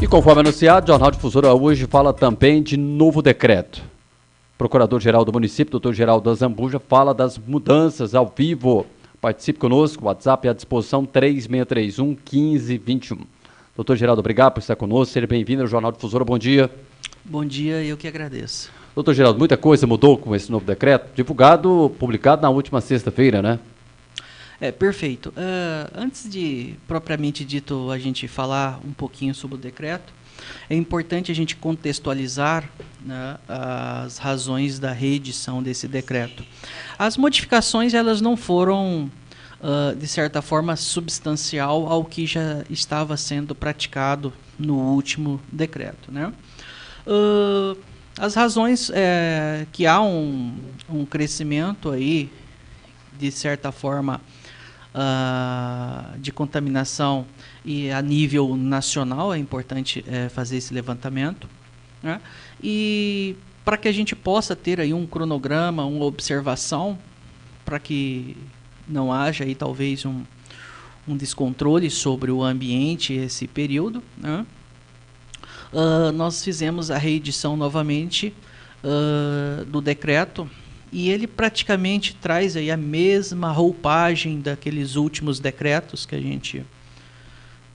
E conforme anunciado, o Jornal Difusora hoje fala também de novo decreto. Procurador-Geral do município, doutor Geraldo Azambuja, fala das mudanças ao vivo. Participe conosco, o WhatsApp é à disposição 3631-1521. Doutor Geraldo, obrigado por estar conosco, seja bem-vindo ao Jornal Difusora, bom dia. Bom dia, eu que agradeço. Doutor Geraldo, muita coisa mudou com esse novo decreto, publicado na última sexta-feira, né? Perfeito. Antes de, propriamente dito, a gente falar um pouquinho sobre o decreto, é importante a gente contextualizar, né, as razões da reedição desse decreto. As modificações, elas não foram, de certa forma, substancial ao que já estava sendo praticado no último decreto, né? As razões é que há um crescimento aí, de certa forma, de contaminação e a nível nacional, é importante fazer esse levantamento, né? E para que a gente possa ter aí um cronograma, uma observação, para que não haja aí talvez um descontrole sobre o ambiente esse período, né? Nós fizemos a reedição novamente do decreto, e ele praticamente traz aí a mesma roupagem daqueles últimos decretos que a gente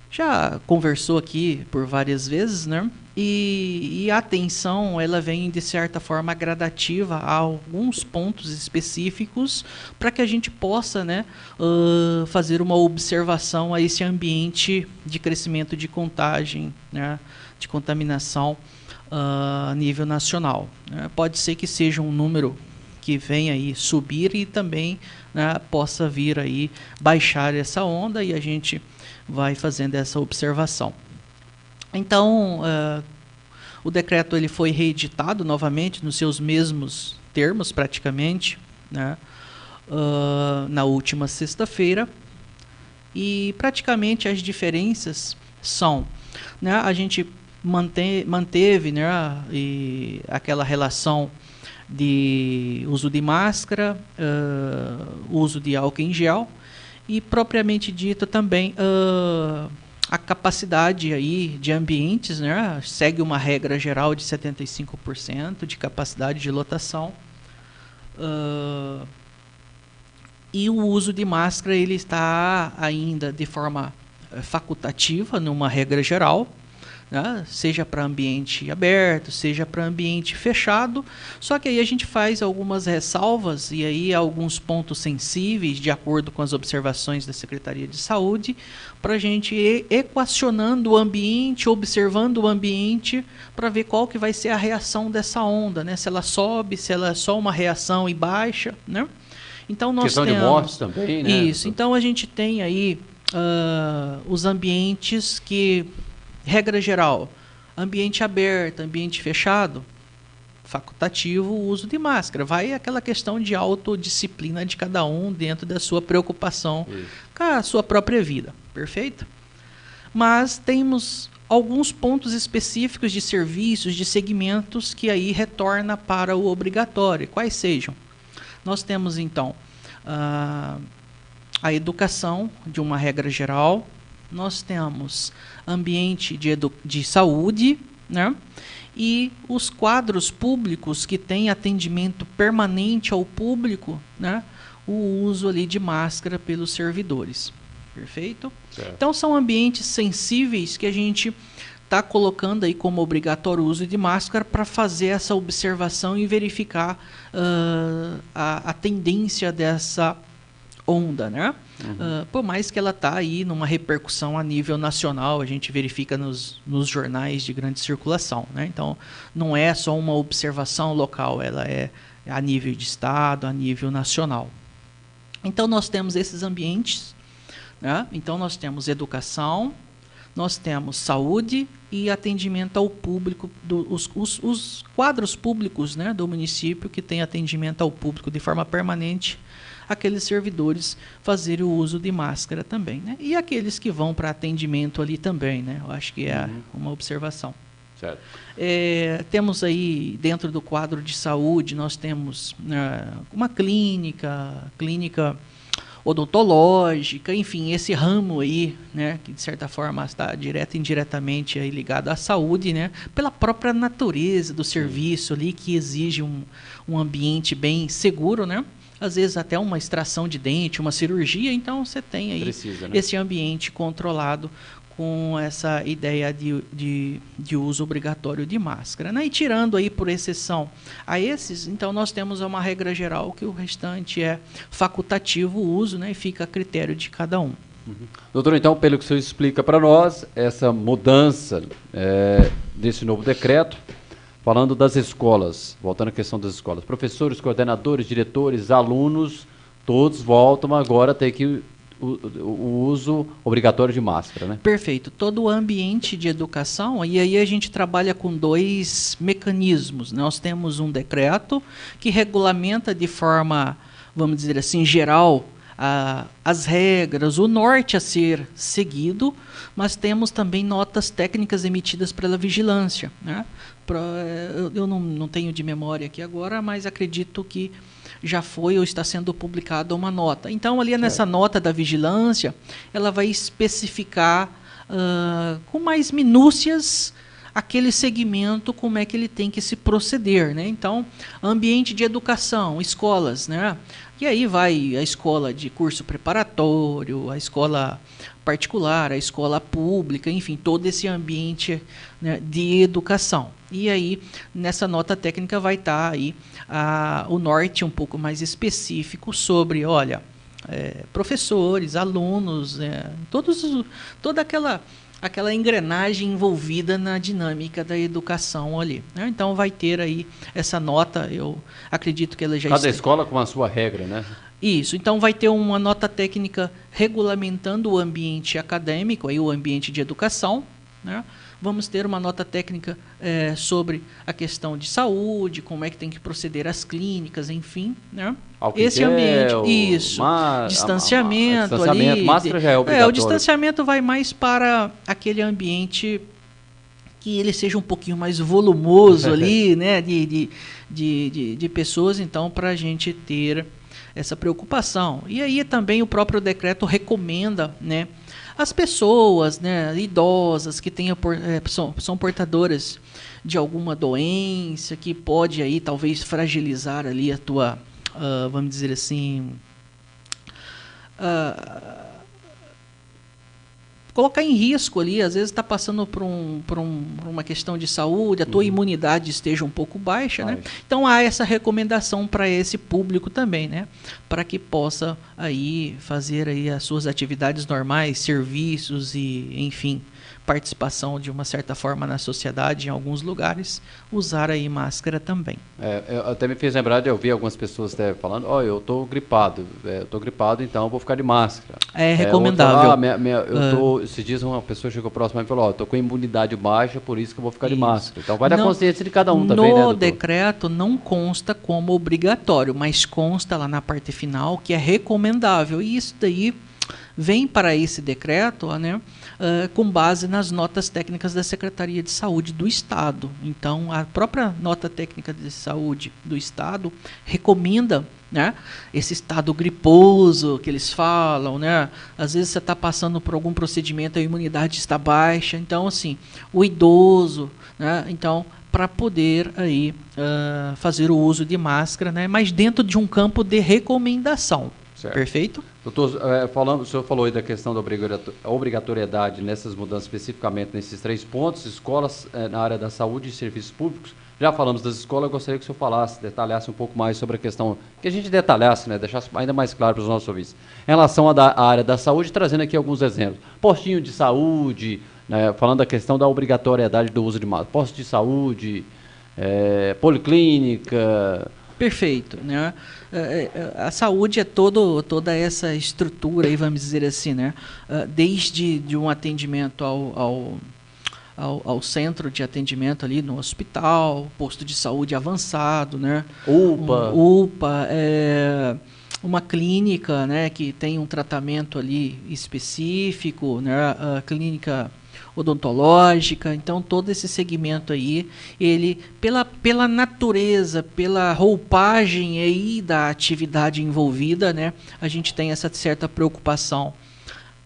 já conversou aqui por várias vezes, né? E a atenção, ela vem de certa forma gradativa a alguns pontos específicos para que a gente possa, né, fazer uma observação a esse ambiente de crescimento de contagem, né, de contaminação a nível nacional, né? Pode ser que seja um número que venha aí subir e também, né, possa vir aí baixar essa onda, e a gente vai fazendo essa observação. Então, o decreto ele foi reeditado novamente nos seus mesmos termos, praticamente, né, na última sexta-feira, e praticamente as diferenças são, né, a gente manteve, né, aquela relação de uso de máscara, uso de álcool em gel, e propriamente dito também a capacidade aí de ambientes, né, segue uma regra geral de 75% de capacidade de lotação, e o uso de máscara ele está ainda de forma facultativa numa regra geral, né? Seja para ambiente aberto, seja para ambiente fechado, só que aí a gente faz algumas ressalvas e aí alguns pontos sensíveis, de acordo com as observações da Secretaria de Saúde, para a gente ir equacionando o ambiente, observando o ambiente, para ver qual que vai ser a reação dessa onda, né? Se ela sobe, se ela é só uma reação e baixa, né? Então nós questão temos de mortes também, né? Isso, então a gente tem aí os ambientes que, regra geral, ambiente aberto, ambiente fechado, facultativo o uso de máscara. Vai aquela questão de autodisciplina de cada um dentro da sua preocupação com a sua própria vida, perfeito? Mas temos alguns pontos específicos de serviços, de segmentos que aí retorna para o obrigatório. Quais sejam? Nós temos então a educação de uma regra geral, nós temos ambiente de saúde, né? E os quadros públicos que têm atendimento permanente ao público, né? O uso ali de máscara pelos servidores. Perfeito? Certo. Então são ambientes sensíveis que a gente está colocando aí como obrigatório o uso de máscara para fazer essa observação e verificar a tendência dessa onda, né? Por mais que ela está aí numa repercussão a nível nacional, a gente verifica nos jornais de grande circulação, né? Então, não é só uma observação local, ela é a nível de estado, a nível nacional. Então, nós temos esses ambientes, né? Então, nós temos educação, nós temos saúde e atendimento ao público, os quadros públicos, né, do município que tem atendimento ao público de forma permanente, aqueles servidores fazerem o uso de máscara também, né? E aqueles que vão para atendimento ali também, né? Eu acho que é uma observação. Certo. Temos aí, dentro do quadro de saúde, nós temos uma clínica odontológica, enfim, esse ramo aí, né, que de certa forma está direto e indiretamente aí ligado à saúde, né, pela própria natureza do serviço ali, que exige um ambiente bem seguro, né, às vezes até uma extração de dente, uma cirurgia, então você tem aí esse ambiente controlado com essa ideia de uso obrigatório de máscara, né? E tirando aí por exceção a esses, então nós temos uma regra geral que o restante é facultativo o uso, né? E fica a critério de cada um. Doutor, então, pelo que o senhor explica para nós, essa mudança desse novo decreto, falando das escolas, voltando à questão das escolas, professores, coordenadores, diretores, alunos, todos voltam agora a ter que o uso obrigatório de máscara, né? Perfeito. Todo o ambiente de educação, e aí a gente trabalha com 2 mecanismos. Nós temos um decreto que regulamenta de forma, vamos dizer assim, geral, as regras, o norte a ser seguido, mas temos também notas técnicas emitidas pela vigilância, né? Eu não tenho de memória aqui agora, mas acredito que já foi ou está sendo publicada uma nota. Então, ali nessa nota da vigilância, ela vai especificar com mais minúcias aquele segmento, como é que ele tem que se proceder, né? Então, ambiente de educação, escolas, né? E aí vai a escola de curso preparatório, a escola particular, a escola pública, enfim, todo esse ambiente, né, de educação. E aí, nessa nota técnica vai estar aí o norte um pouco mais específico sobre, olha, professores, alunos, toda aquela engrenagem envolvida na dinâmica da educação ali, né? Então vai ter aí essa nota, eu acredito que ela já Cada escola com a sua regra, né? Isso, então vai ter uma nota técnica regulamentando o ambiente acadêmico, aí o ambiente de educação, né? Vamos ter uma nota técnica sobre a questão de saúde, como é que tem que proceder as clínicas, enfim, né? Esse ambiente, isso, distanciamento ali. Máscara já é obrigatório. O distanciamento vai mais para aquele ambiente que ele seja um pouquinho mais volumoso ali, né? De pessoas, então, para a gente ter essa preocupação. E aí também o próprio decreto recomenda, né, as pessoas, né, idosas que tenham, são portadoras de alguma doença que pode aí talvez fragilizar ali a tua, vamos dizer assim, colocar em risco ali, às vezes está passando por uma questão de saúde, a tua imunidade esteja um pouco baixa, né? Então há essa recomendação para esse público também, né? Para que possa aí fazer aí as suas atividades normais, serviços e, enfim, participação de uma certa forma na sociedade em alguns lugares, usar aí máscara também. Até me fez lembrar de ouvir algumas pessoas até falando, eu estou gripado, então eu vou ficar de máscara. É recomendável. Esses dias uma pessoa chegou próxima e falou, eu estou com imunidade baixa, por isso que eu vou ficar de máscara. Então vai da consciência de cada um também, né, no decreto não consta como obrigatório, mas consta lá na parte final que é recomendável. E isso daí vem para esse decreto, né, com base nas notas técnicas da Secretaria de Saúde do Estado. Então, a própria nota técnica de saúde do Estado recomenda, né, esse estado griposo que eles falam, né? Às vezes você está passando por algum procedimento, a imunidade está baixa. Então, assim, o idoso, né? Então, para poder aí fazer o uso de máscara, né, mas dentro de um campo de recomendação. Certo. Perfeito? Doutor, o senhor falou aí da questão da obrigatoriedade nessas mudanças, especificamente nesses 3 pontos, escolas na área da saúde e serviços públicos. Já falamos das escolas, eu gostaria que o senhor falasse, detalhasse um pouco mais sobre a questão, que a gente detalhasse, né, deixasse ainda mais claro para os nossos ouvintes. Em relação à área da saúde, trazendo aqui alguns exemplos. Postinho de saúde, né, falando da questão da obrigatoriedade do uso de máscara. Posto de saúde, policlínica. Perfeito, né? A saúde é toda essa estrutura, aí, vamos dizer assim, né? Desde de um atendimento ao centro de atendimento ali no hospital, posto de saúde avançado, né? UPA, uma clínica, né, que tem um tratamento ali específico, né? A clínica odontológica. Então, todo esse segmento aí, ele, pela natureza, pela roupagem aí da atividade envolvida, né, a gente tem essa certa preocupação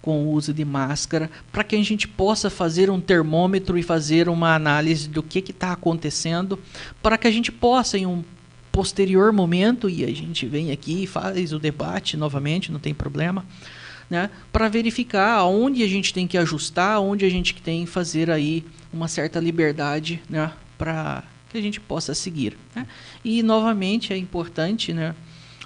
com o uso de máscara, para que a gente possa fazer um termômetro e fazer uma análise do que está acontecendo, para que a gente possa, em um posterior momento, e a gente vem aqui e faz o debate novamente, não tem problema, né, para verificar onde a gente tem que ajustar, onde a gente tem que fazer aí uma certa liberdade, né, para que a gente possa seguir, né. E novamente é importante, né,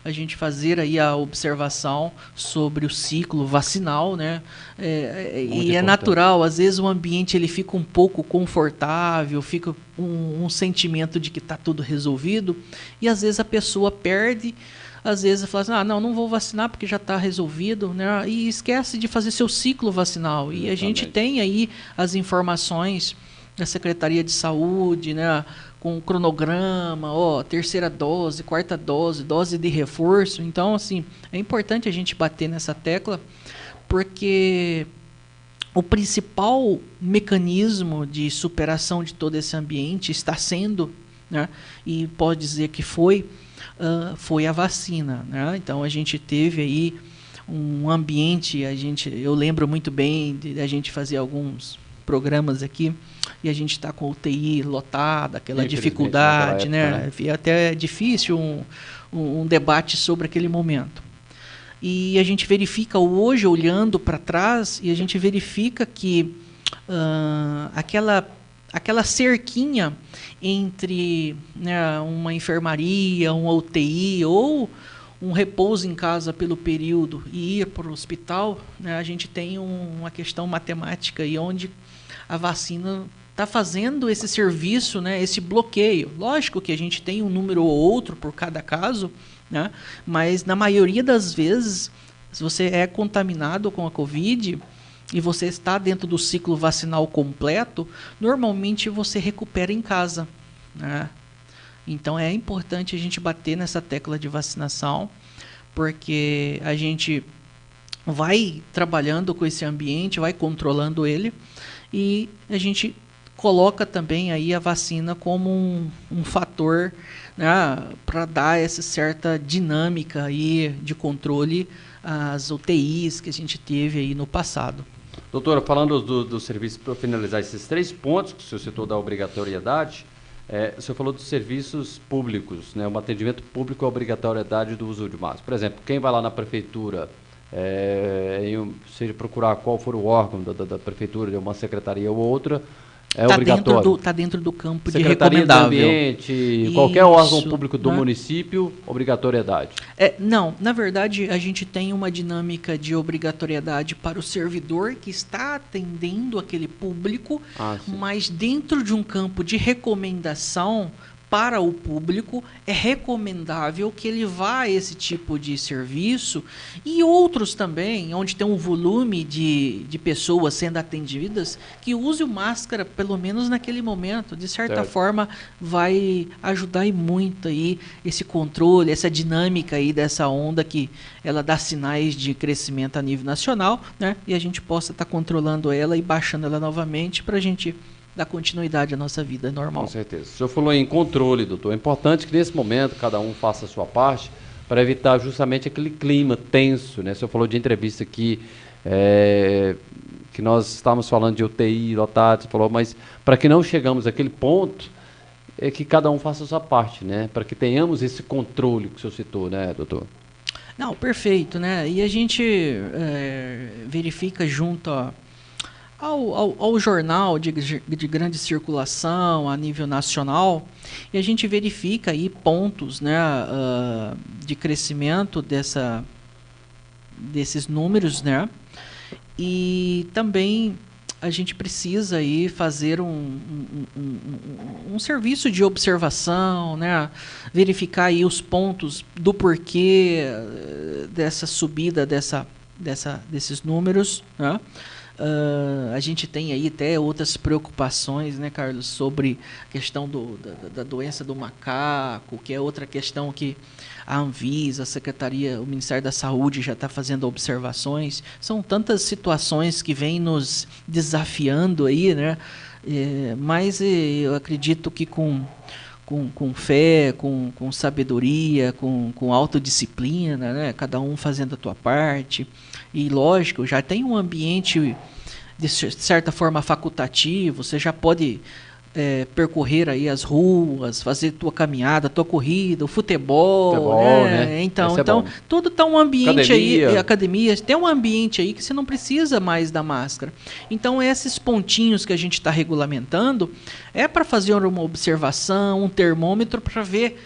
a gente fazer aí a observação sobre o ciclo vacinal, né? E é natural, às vezes o ambiente ele fica um pouco confortável, fica um sentimento de que está tudo resolvido, e às vezes a pessoa perde, às vezes fala assim, não vou vacinar porque já está resolvido, né? E esquece de fazer seu ciclo vacinal. Exatamente. E a gente tem aí as informações da Secretaria de Saúde, né, com cronograma, terceira dose, quarta dose, dose de reforço. Então, assim, é importante a gente bater nessa tecla, porque o principal mecanismo de superação de todo esse ambiente está sendo, né, e pode dizer que foi a vacina, né? Então, a gente teve aí um ambiente, eu lembro muito bem de a gente fazer alguns programas aqui, e a gente está com UTI lotada, aquela dificuldade, né? É até difícil um debate sobre aquele momento. E a gente verifica hoje, olhando para trás, e a gente verifica que aquela cerquinha entre, né, uma enfermaria, uma UTI ou um repouso em casa pelo período e ir para o hospital, né, a gente tem uma questão matemática aí onde a vacina está fazendo esse serviço, né, esse bloqueio. Lógico que a gente tem um número ou outro por cada caso, né, mas na maioria das vezes, se você é contaminado com a Covid e você está dentro do ciclo vacinal completo, normalmente você recupera em casa, né? Então é importante a gente bater nessa tecla de vacinação, porque a gente vai trabalhando com esse ambiente, vai controlando ele, e a gente coloca também aí a vacina como um fator, né, para dar essa certa dinâmica aí de controle às UTIs que a gente teve aí no passado. Doutora, falando do serviço, para finalizar esses 3 pontos que o senhor citou da obrigatoriedade, o senhor falou dos serviços públicos, né, um atendimento público, a obrigatoriedade do uso de máscara. Por exemplo, quem vai lá na prefeitura, seja procurar qual for o órgão da prefeitura, de uma secretaria ou outra, obrigatório. Está dentro do campo Secretaria de recomendável. Do Ambiente, qualquer órgão público do município, obrigatoriedade. Não, na verdade, a gente tem uma dinâmica de obrigatoriedade para o servidor que está atendendo aquele público, mas dentro de um campo de recomendação para o público, é recomendável que ele vá a esse tipo de serviço, e outros também, onde tem um volume de pessoas sendo atendidas, que use o máscara, pelo menos naquele momento. De certa forma, vai ajudar e muito aí esse controle, essa dinâmica aí dessa onda que ela dá sinais de crescimento a nível nacional, né? E a gente possa estar controlando ela e baixando ela novamente para a gente dar continuidade à nossa vida normal. Com certeza. O senhor falou em controle, doutor. É importante que nesse momento cada um faça a sua parte para evitar justamente aquele clima tenso, né? O senhor falou de entrevista aqui, que nós estávamos falando de UTI lotado, você falou, mas para que não chegamos àquele ponto, é que cada um faça a sua parte, né? Para que tenhamos esse controle que o senhor citou, né, doutor? Não, perfeito, né? E a gente verifica junto ao jornal de grande circulação a nível nacional, e a gente verifica aí pontos, né, de crescimento desses números, né? E também a gente precisa aí fazer um serviço de observação, né? Verificar aí os pontos do porquê dessa subida desses números, né? A gente tem aí até outras preocupações, né, Carlos, sobre a questão da doença do macaco, que é outra questão que a Anvisa, a Secretaria, o Ministério da Saúde já está fazendo observações. São tantas situações que vêm nos desafiando aí, né? Mas eu acredito que com fé, com sabedoria, com autodisciplina, né? Cada um fazendo a tua parte. E, lógico, já tem um ambiente, de certa forma, facultativo. Você já pode percorrer aí as ruas, fazer tua caminhada, tua corrida, o futebol, né? Então tudo está um ambiente aí, academia, tem um ambiente aí que você não precisa mais da máscara. Então esses pontinhos que a gente está regulamentando é para fazer uma observação, um termômetro para ver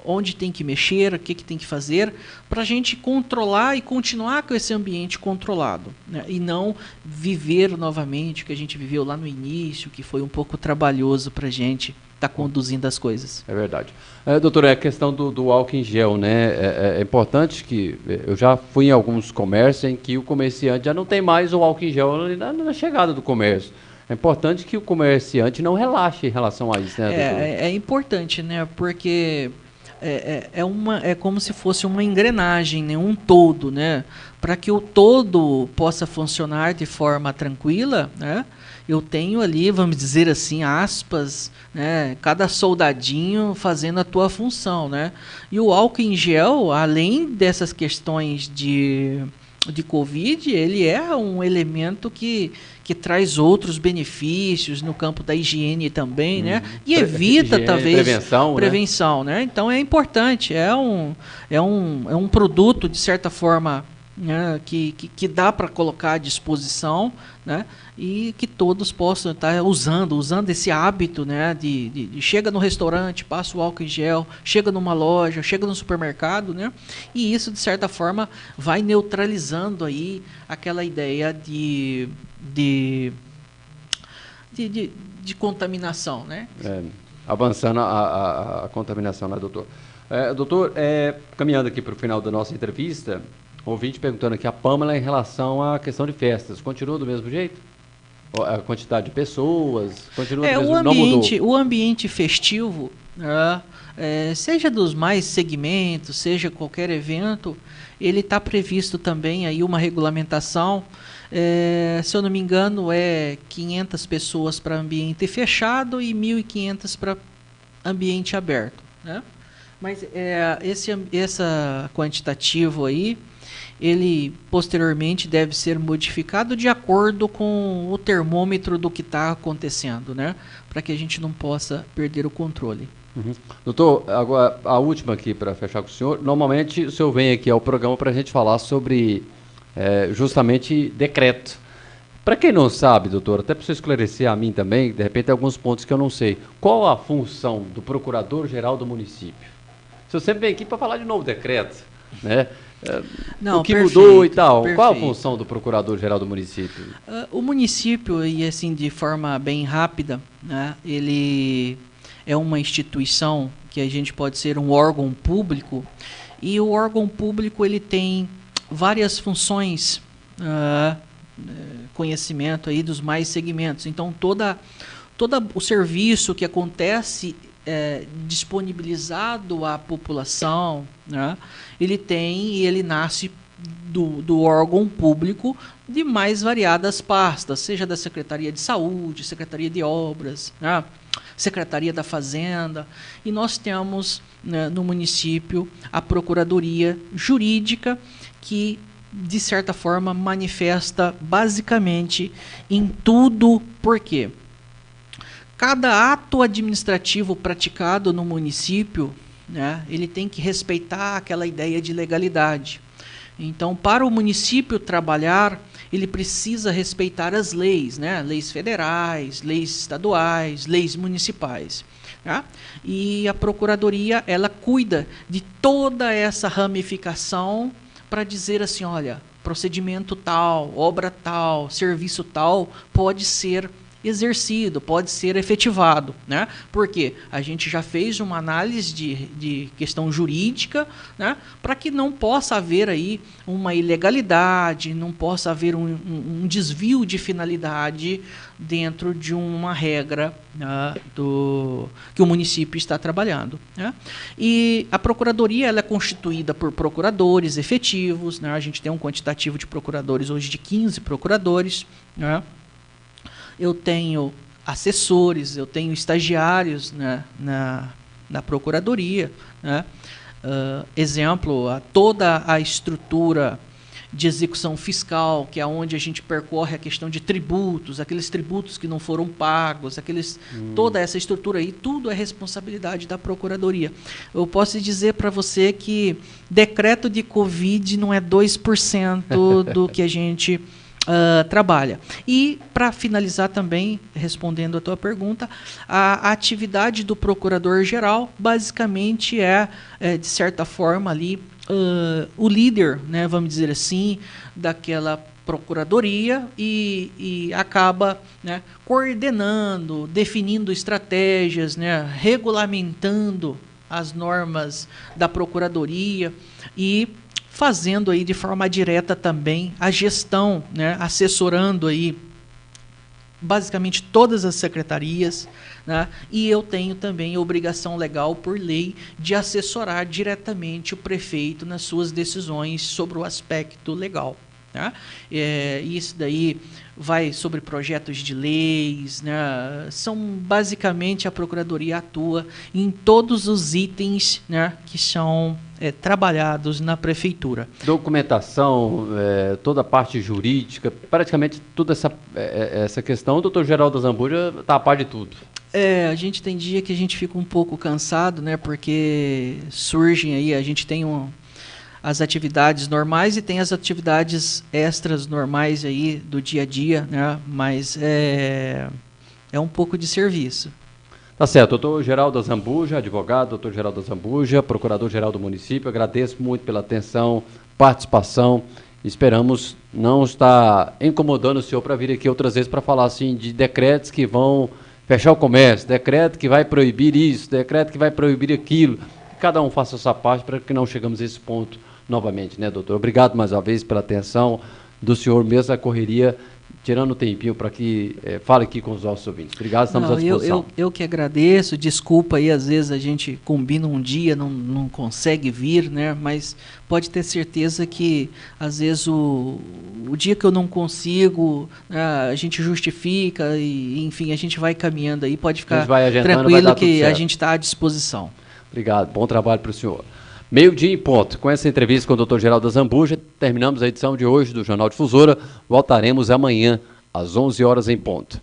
onde tem que mexer, o que tem que fazer, para a gente controlar e continuar com esse ambiente controlado, né? E não viver novamente o que a gente viveu lá no início, que foi um pouco trabalhoso para a gente estar conduzindo as coisas. É verdade. Doutor, a questão do álcool em gel, né? É importante que eu já fui em alguns comércios em que o comerciante já não tem mais o álcool em gel na chegada do comércio. É importante que o comerciante não relaxe em relação a isso, né? É importante, né? Porque é como se fosse uma engrenagem, né? Um todo, né? Para que o todo possa funcionar de forma tranquila, né? Eu tenho ali, vamos dizer assim, aspas, né? Cada soldadinho fazendo a tua função, né? E o álcool em gel, além dessas questões de Covid, ele é um elemento que traz outros benefícios no campo da higiene também, né? E evita, higiene, talvez, prevenção, né? Então é importante, é um produto, de certa forma, né, que dá para colocar à disposição, né? E que todos possam estar usando esse hábito, né? De chega no restaurante, passa o álcool em gel, chega numa loja, chega no supermercado, né? E isso, de certa forma, vai neutralizando aí aquela ideia de contaminação, né? Avançando a contaminação, né, doutor? Doutor, caminhando aqui para o final da nossa entrevista, ouvinte perguntando aqui a Pâmela em relação à questão de festas. Continua do mesmo jeito? A quantidade de pessoas? Continua do mesmo, não mudou? O ambiente festivo, seja dos mais segmentos, seja qualquer evento, ele está previsto também aí uma regulamentação. Se eu não me engano, 500 pessoas para ambiente fechado e 1.500 para ambiente aberto, né? Mas esse quantitativo aí, ele posteriormente deve ser modificado de acordo com o termômetro do que está acontecendo, né? Para que a gente não possa perder o controle. Uhum. Doutor, agora a última aqui para fechar com o senhor. Normalmente o senhor vem aqui ao programa para a gente falar sobre justamente decreto. Para quem não sabe, doutor, até para você esclarecer a mim também, de repente alguns pontos que eu não sei. Qual a função do Procurador-Geral do município? O senhor sempre vem aqui para falar de novo decreto, né? Não, o que perfeito, mudou e tal. Perfeito. Qual a função do Procurador-Geral do município? O município, e assim de forma bem rápida, né, ele é uma instituição que a gente pode ser um órgão público, e o órgão público ele tem várias funções, conhecimento aí dos mais segmentos. Então todo o serviço que acontece disponibilizado à população, né, ele nasce do órgão público de mais variadas pastas, seja da Secretaria de Saúde, Secretaria de Obras, né, Secretaria da Fazenda, e nós temos, né, no município a Procuradoria Jurídica, que de certa forma manifesta basicamente em tudo. Por quê? Cada ato administrativo praticado no município, né, ele tem que respeitar aquela ideia de legalidade. Então, para o município trabalhar, ele precisa respeitar as leis, né, leis federais, leis estaduais, leis municipais. Tá? E a Procuradoria, ela cuida de toda essa ramificação para dizer assim, olha, procedimento tal, obra tal, serviço tal, pode ser exercido, pode ser efetivado, né? Porque a gente já fez uma análise de questão jurídica, né? Para que não possa haver aí uma ilegalidade, não possa haver um desvio de finalidade dentro de uma regra, né, que o município está trabalhando, né? E a procuradoria ela é constituída por procuradores efetivos, né? A gente tem um quantitativo de procuradores hoje de 15 procuradores, né? Eu tenho assessores, eu tenho estagiários, né, na procuradoria, né? Exemplo, toda a estrutura de execução fiscal, que é onde a gente percorre a questão de tributos, aqueles tributos que não foram pagos, toda essa estrutura aí, tudo é responsabilidade da procuradoria. Eu posso dizer para você que decreto de Covid não é 2% do que a gente trabalha. E, para finalizar também, respondendo a tua pergunta, a atividade do procurador-geral basicamente de certa forma, ali, o líder, né, vamos dizer assim, daquela procuradoria e acaba, né, coordenando, definindo estratégias, né, regulamentando as normas da procuradoria e fazendo aí de forma direta também a gestão, né, assessorando aí basicamente todas as secretarias, né, e eu tenho também a obrigação legal por lei de assessorar diretamente o prefeito nas suas decisões sobre o aspecto legal. Né? Isso daí vai sobre projetos de leis, né? São basicamente a procuradoria atua em todos os itens, né, que são trabalhados na prefeitura. Documentação, toda a parte jurídica, praticamente toda essa questão, o doutor Geraldo Zambuja está a par de tudo. A gente tem dia que a gente fica um pouco cansado, né, porque surgem aí, a gente tem as atividades normais e tem as atividades extras normais aí do dia a dia, né? Mas é um pouco de serviço. Tá certo, doutor Geraldo Zambuja, advogado, doutor Geraldo Zambuja, procurador-geral do município, agradeço muito pela atenção, participação, esperamos não estar incomodando o senhor para vir aqui outras vezes para falar assim de decretos que vão fechar o comércio, decreto que vai proibir isso, decreto que vai proibir aquilo. Cada um faça a sua parte para que não chegamos a esse ponto novamente, né, doutor? Obrigado mais uma vez pela atenção do senhor, mesmo a correria, tirando um tempinho para que fale aqui com os nossos ouvintes. Obrigado, estamos à disposição. Eu que agradeço, desculpa aí, às vezes a gente combina um dia, não consegue vir, né? Mas pode ter certeza que, às vezes, o dia que eu não consigo, a gente justifica e, enfim, a gente vai caminhando aí, pode ficar tranquilo que a gente está à disposição. Obrigado, bom trabalho para o senhor. 12:00 em ponto. Com essa entrevista com o doutor Geraldo Zambuja, terminamos a edição de hoje do Jornal Difusora. Voltaremos amanhã, às 11 horas em ponto.